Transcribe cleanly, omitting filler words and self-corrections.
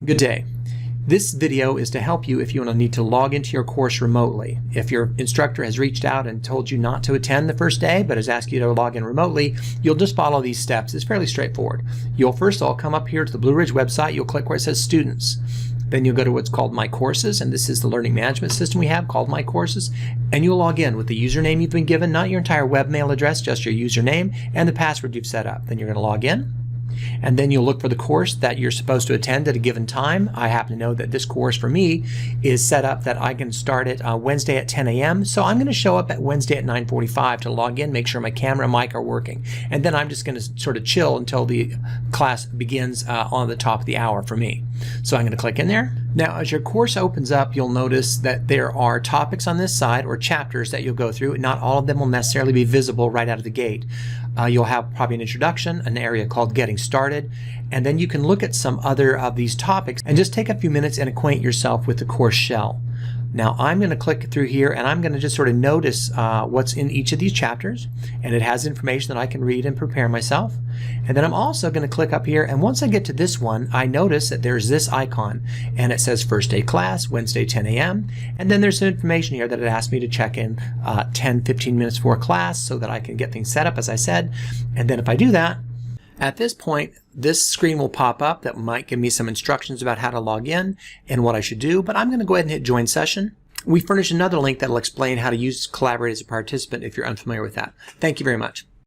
Good day. This video is to help you if you need to log into your course remotely. If your instructor has reached out and told you not to attend the first day but has asked you to log in remotely, you'll just follow these steps. It's fairly straightforward. You'll first of all come up here to the Blue Ridge website. You'll click where it says Students. Then you'll go to what's called My Courses, and this is the learning management system we have called My Courses. And you'll log in with the username you've been given, not your entire webmail address, just your username and the password you've set up. Then you're going to log in. And then you'll look for the course that you're supposed to attend at a given time. I happen to know that this course for me is set up that I can start it Wednesday at 10 a.m. So I'm going to show up at Wednesday at 9:45 to log in, make sure my camera and mic are working. And then I'm just going to sort of chill until the class begins on the top of the hour for me. So I'm going to click in there. Now, as your course opens up, you'll notice that there are topics on this side or chapters that you'll go through. Not all of them will necessarily be visible right out of the gate. You'll have probably an introduction, an area called Getting Started, and then you can look at some other of these topics and just take a few minutes and acquaint yourself with the course shell. Now I'm going to click through here and I'm going to just sort of notice what's in each of these chapters, and it has information that I can read and prepare myself. And then I'm also going to click up here, and once I get to this one, I notice that there's this icon and it says First Day Class, Wednesday 10 a.m. and then there's some information here that it asks me to check in 10-15 minutes before class so that I can get things set up as I said. And then if I do that, at this point, this screen will pop up that might give me some instructions about how to log in and what I should do, but I'm going to go ahead and hit Join Session. We furnish another link that will explain how to use Collaborate as a participant if you're unfamiliar with that. Thank you very much.